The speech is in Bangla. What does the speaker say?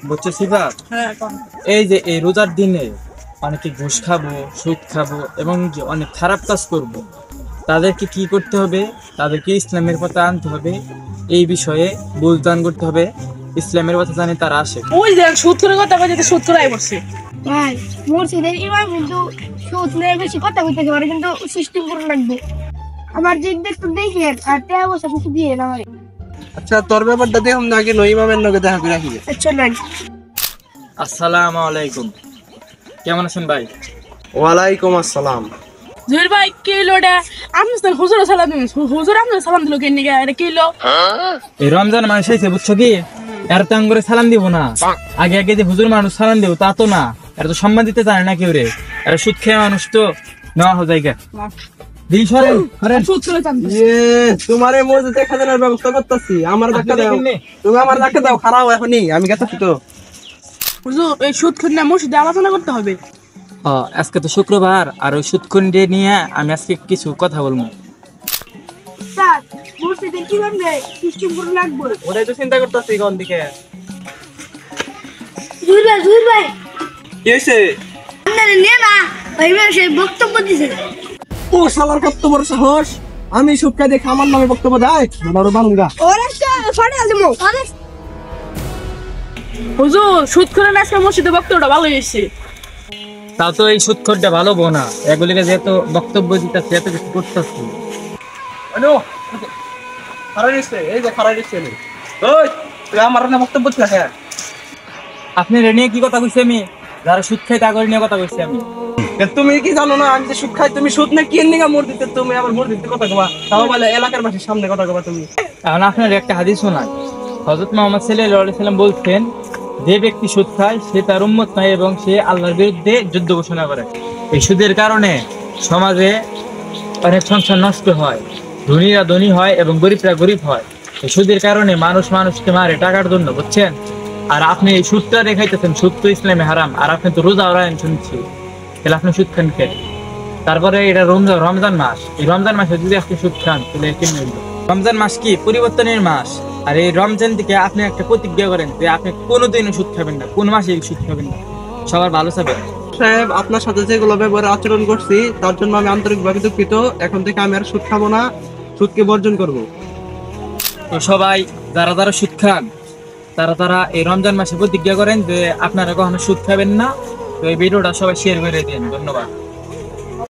বুঝছো সিফাত? এই যে এই রোজার দিনে অনেকে ঘুষ খাবো, সুদ খাবো এবং যে অনেক খারাপ কাজ করব, তাদেরকে কি করতে হবে? তাদেরকে ইসলামের পথে আনতে হবে। এই বিষয়ে বুঝদান করতে হবে, ইসলামের পথে জানি তারা আসে। ওই দেখ সুদ করে কথা বলতে সুদ করে পড়ছে ভাই মসজিদের ইমাম কিন্তু সুদ নিয়ে বেশি কথা বলতে পারে, কিন্তু সিস্টেম করে লাগবে। আমার যে দেখতে দেখি আর টাকা পয়সা কিছু দিয়ে না আমারে। আচ্ছা তোর ব্যাপারটা দেখুন না, আগে ইমামের লগে দেখা করে রাখি। আচ্ছা নাই। আসসালামু আলাইকুম, কেমন আছেন ভাই? ওয়ালাইকুম আসসালাম। জুয়েল ভাই কিলোটা আপনি তো হুজুর সালাম দিন, হুজুর আপনার সালাম দিল কেন নিগা এটা কিলো? এই রমজান মাস হয়েছে বুঝছো কি, এর তো করে সালাম দিব না। আগে আগে যে হুজুর মানুষ সালাম দেব তা তো না, এর তো সম্মান দিতে জানে না কেউ রে। এর সুদ খেয়ে মানুষ তো নেওয়া হয়ে যায়। দিন সরেন সরেন। সুদ করে চান তোমার এই মসজিদে খাজানার ব্যবস্থা করতেছি, আমার ধাক্কা দাও। তুমি আমার ধাক্কা দাও, খারাপ এখনই আমি গেতেছি তো। হুজুর এই সুদ করে না মসজিদে আলোচনা করতে হবে। আজকে তো শুক্রবার, আর ওই সুদখণ্ডে নিয়ে আমি আজকে কিছু কথা বলবো। স্যার মসজিদের ইমাম রে সিস্টেম করে লাগবে। ওটাই তো চিন্তা করতেছি কোন দিকে। জুয়েল ভাই কি হয়েছে? আপনারা নে না ভাই সে বক্তব্য দিছে। ও শালার কত বড় সাহস! আমি সুটকা দেখে আমার নামে বক্তব্য দেয়, আমারও বানুঙ্গা। ওরে ফাড়ে আলমু আরে হুজুর সুদ করে না আজকে মসজিদে বক্তব্যটা ভালো হয়েছে। তা তো এই সুদখোরটা ভালো বোনা, এগুলিকে যেহেতু বক্তব্য দিতেছি, এত কিছু করতেছি। হ্যালো, খারাপ হয়েছে, এই যে খারাপ হয়েছে। ওই তুই আমার নামে বক্তব্য দিস না। আপনি রে নিয়ে কি কথা কইছি আমি? যারা সুদ খাই তাগর নিয়ে কথা কইছি আমি। তুমি কি জানো না আমি যে সুদ খাই? তুমি সুদ না কি নিগা মোর দিতে, তুমি আবার মোর দিতে কথা কবা, তাও বলে এলাকার বাসীর সামনে কথা কবা তুমি। এখন আপনার একটা হাদিস শোনাই। হযরত মুহাম্মদ সাল্লাল্লাহু আলাইহি সাল্লাম বলছেন, যে ব্যক্তি সুদ খায় সে তার উম্মত নয় এবং সে আল্লাহর বিরুদ্ধে যুদ্ধ ঘোষণা করে। এই সুদের কারণে সমাজে অনেক সংসার নষ্ট হয়, ধনীরা ধনী হয় এবং গরিবরা গরিব হয়। এই সুদের কারণে মানুষ মানুষকে মারে টাকার জন্য, বুঝছেন? আর আপনি এই সুদটা দেখাইতেছেন, সুদ তো ইসলামে হারাম, আর আপনি তো রোজা রাখেন শুনছি, তাহলে আপনি সুদ খান খেন। তারপরে এটা রমজান মাস, এই রমজান মাসে যদি আপনি সুদ খান তাহলে কেমন হইল? রমজান মাস কি পরিবর্তনের মাস, আর এই রমজান থেকে আপনি একটা প্রতিজ্ঞা করেন যে আপনি কোনোদিনও সুদ খাবেন না, কোন মাসে সুদ খাবেন না, সবার ভালো চাবেন। সাহেব, আপনার সাথে যেগুলো ব্যবহার আচরণ করছি তার জন্য আমি আন্তরিকভাবে দুঃখিত। এখন থেকে আমি আর সুদ খাবো না, সুদকে বর্জন করব। তো সবাই যারা যারা সুদ খান তারা এই রমজান মাসে প্রতিজ্ঞা করেন যে আপনারা কখনো সুদ খাবেন না। তো এই ভিডিওটা সবাই শেয়ার করে দিন। ধন্যবাদ।